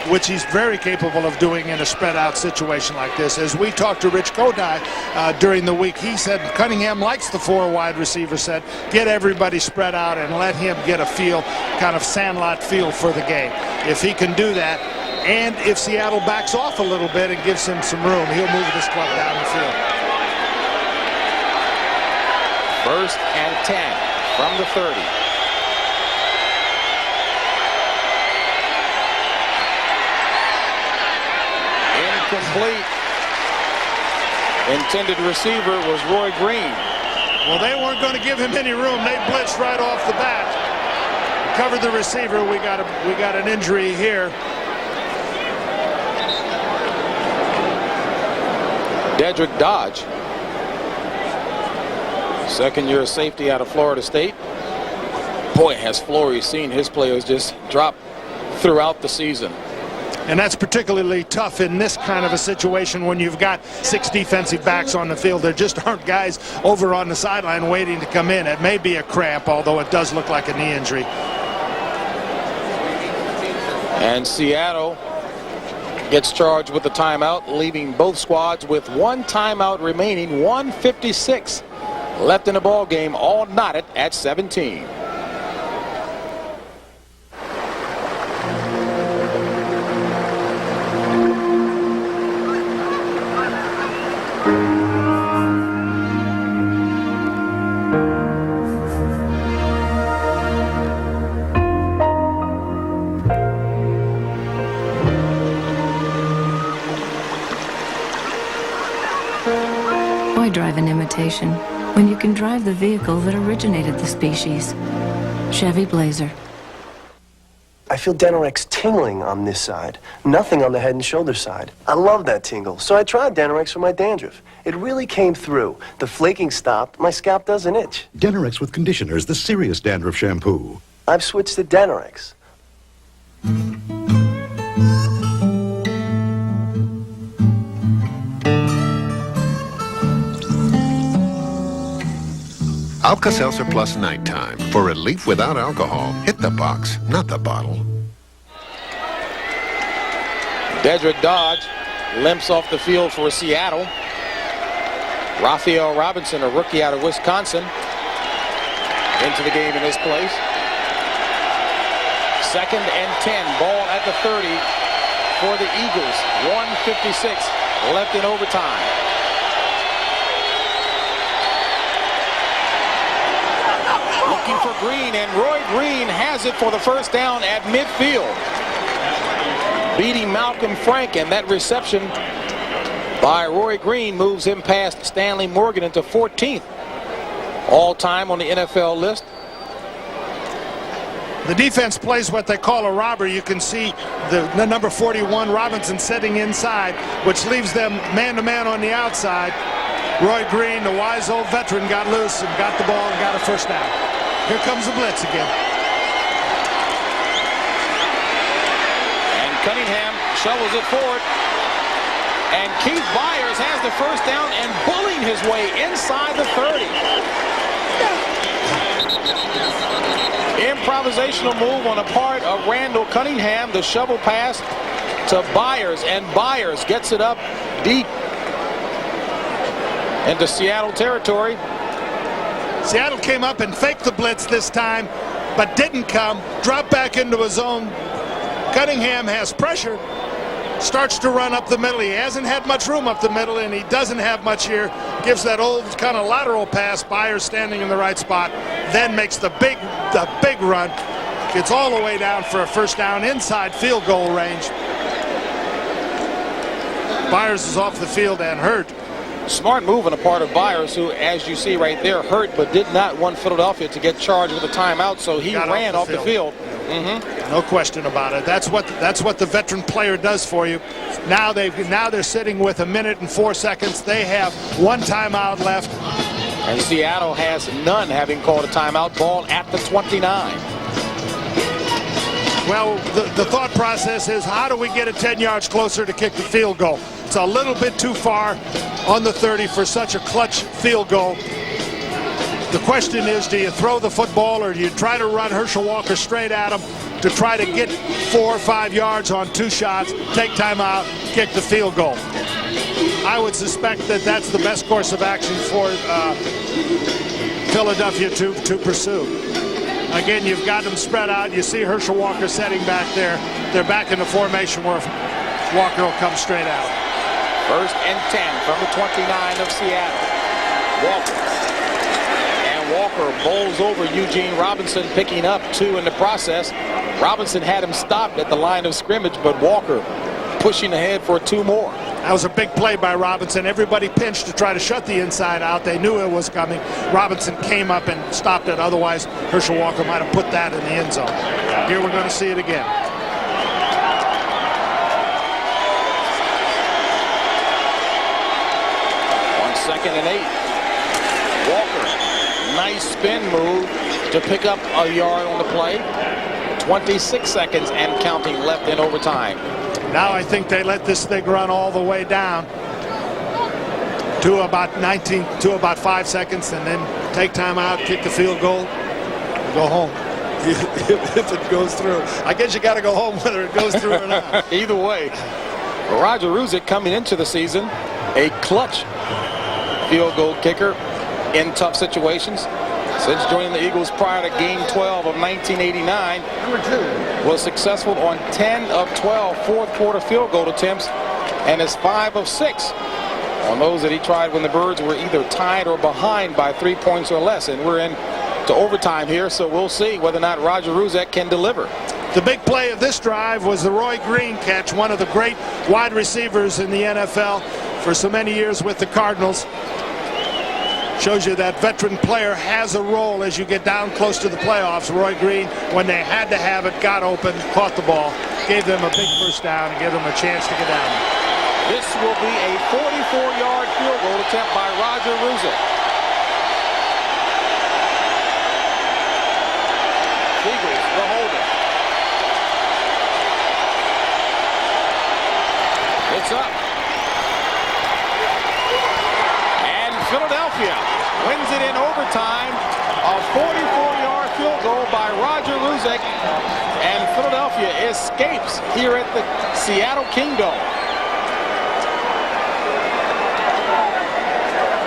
which he's very capable of doing in a spread out situation like this. As we talked to Rich Kodai during the week, he said Cunningham likes the 4 wide receiver set. Get everybody spread out and let him get a feel, kind of Sandlot feel for the game. If he can do that, and if Seattle backs off a little bit and gives him some room, he'll move this club down the field. 1st and 10 from the 30. Incomplete. Intended receiver was Roy Green. Well, they weren't going to give him any room. They blitzed right off the bat. Covered the receiver. We got an injury here. Dedrick Dodge, second-year safety out of Florida State. Boy, has Flory seen his players just drop throughout the season. And that's particularly tough in this kind of a situation when you've got 6 defensive backs on the field. There just aren't guys over on the sideline waiting to come in. It may be a cramp, although it does look like a knee injury. And Seattle gets charged with the timeout, leaving both squads with 1 timeout remaining. 1:56 left in the ball game, all knotted at 17. Why drive an imitation when you can drive the vehicle that originated the species? Chevy Blazer. I feel Denorex tingling on this side, nothing on the head and shoulder side. I love that tingle, so I tried Denorex for my dandruff. It really came through. The flaking stopped, my scalp doesn't itch. Denorex with conditioners, the serious dandruff shampoo. I've switched to Denorex. Alka-Seltzer Plus Nighttime. For relief without alcohol. Hit the box, not the bottle. Dedrick Dodge limps off the field for Seattle. Raphael Robinson, a rookie out of Wisconsin, into the game in this place. 2nd and 10, ball at the 30 for the Eagles. 1:56 left in overtime. Looking for Green, and Roy Green has it for the first down at midfield, beating Malcolm Frank, and that reception by Roy Green moves him past Stanley Morgan into 14th all-time on the NFL list. The defense plays what they call a robber. You can see the number 41 Robinson sitting inside, which leaves them man-to-man on the outside. Roy Green, the wise old veteran, got loose and got the ball and got a first down. Here comes the blitz again. And Cunningham shovels it forward. And Keith Byers has the first down and bullying his way inside the 30. Improvisational move on the part of Randall Cunningham. The shovel pass to Byers, and Byers gets it up deep into Seattle territory. Seattle came up and faked the blitz this time, but didn't come. Dropped back into his zone. Cunningham has pressure. Starts to run up the middle. He hasn't had much room up the middle, and he doesn't have much here. Gives that old kind of lateral pass. Byers standing in the right spot. Then makes the big run. Gets all the way down for a first down inside field goal range. Byers is off the field and hurt. Smart move on the part of Byers, who, as you see right there, hurt but did not want Philadelphia to get charged with a timeout, so he ran off the field. No question about it. That's what the veteran player does for you. Now they're sitting with 1 minute and 4 seconds. They have 1 timeout left. And Seattle has none, having called a timeout. Ball at the 29. Well, the thought process is, how do we get it 10 yards closer to kick the field goal? It's a little bit too far on the 30 for such a clutch field goal. The question is, do you throw the football or do you try to run Herschel Walker straight at him? to try to get 4 or 5 yards on 2 shots, take timeout, kick the field goal. I would suspect that that's the best course of action for Philadelphia to pursue. Again, you've got them spread out. You see Herschel Walker setting back there. They're back in the formation where Walker will come straight out. 1st and 10 from the 29 of Seattle. Walker. And Walker bowls over Eugene Robinson, picking up 2 in the process. Robinson had him stopped at the line of scrimmage, but Walker pushing ahead for 2 more. That was a big play by Robinson. Everybody pinched to try to shut the inside out. They knew it was coming. Robinson came up and stopped it. Otherwise, Herschel Walker might have put that in the end zone. Here we're going to see it again. On 2nd and 8. Walker, nice spin move to pick up a yard on the play. 26 seconds and counting left in overtime. Now I think they let this thing run all the way down to about 5 seconds, and then take time out, kick the field goal, go home. If it goes through. I guess you got to go home whether it goes through or not. Either way. Roger Ruzick coming into the season a clutch field goal kicker in tough situations. Since joining the Eagles prior to Game 12 of 1989, was successful on 10 of 12 fourth-quarter field goal attempts and is 5 of 6 on those that he tried when the Birds were either tied or behind by 3 points or less. And we're into overtime here, so we'll see whether or not Roger Ruzick can deliver. The big play of this drive was the Roy Green catch, one of the great wide receivers in the NFL for so many years with the Cardinals. Shows you that veteran player has a role as you get down close to the playoffs. Roy Green, when they had to have it, got open, caught the ball, gave them a big first down and gave them a chance to get down. This will be a 44-yard field goal attempt by Roger Ruzick. Eagles, the holder. It's up. And Philadelphia wins it in overtime. A 44-yard field goal by Roger Ruzick. And Philadelphia escapes here at the Seattle Kingdom.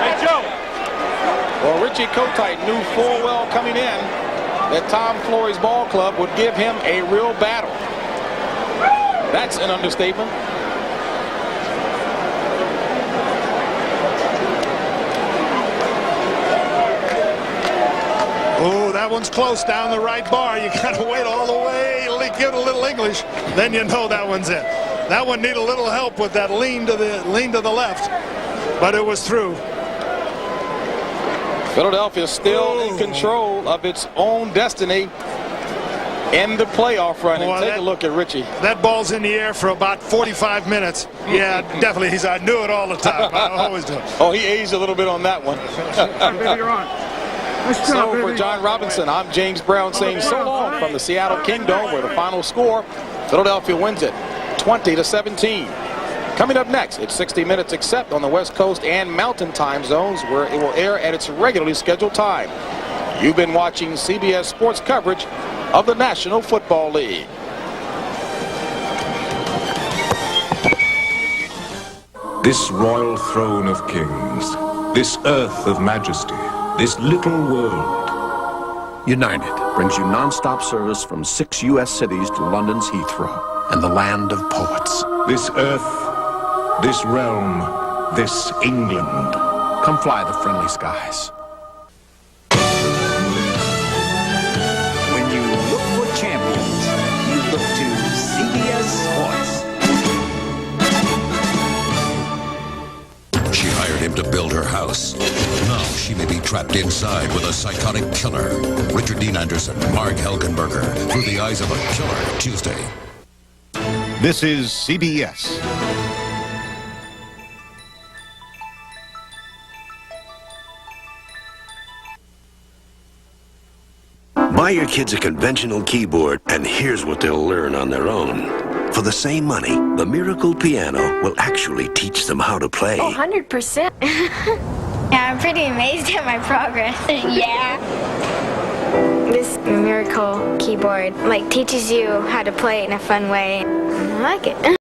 Hey, Joe. Well, Richie Kotite knew full well coming in that Tom Flory's ball club would give him a real battle. That's an understatement. Oh, that one's close down the right bar. You got to wait all the way, give it a little English, then you know that one's in. That one needed a little help with that lean to the left, but it was through. Philadelphia still in control of its own destiny in the playoff run. And take a look at Richie. That ball's in the air for about 45 minutes. Yeah, definitely. I knew it all the time. I always do. Oh, he aged a little bit on that one. You're on. So for John Robinson, I'm James Brown saying so long from the Seattle Kingdom, where the final score, Philadelphia wins it 20-17. Coming up next, it's 60 Minutes except on the West Coast and Mountain time zones, where it will air at its regularly scheduled time. You've been watching CBS Sports coverage of the National Football League. This royal throne of kings, this earth of majesty, this little world. United brings you non-stop service from 6 U.S. cities to London's Heathrow and the land of poets. This earth, this realm, this England. Come fly the friendly skies. When you look for champions, you look to CBS Sports. She hired him to build her house. Now she may be trapped inside with a psychotic killer. Richard Dean Anderson, Mark Helgenberger, Through the Eyes of a Killer, Tuesday. This is CBS. Buy your kids a conventional keyboard, and here's what they'll learn on their own. For the same money, the Miracle Piano will actually teach them how to play. 100%. Yeah, I'm pretty amazed at my progress. Yeah. This miracle keyboard teaches you how to play it in a fun way. I like it.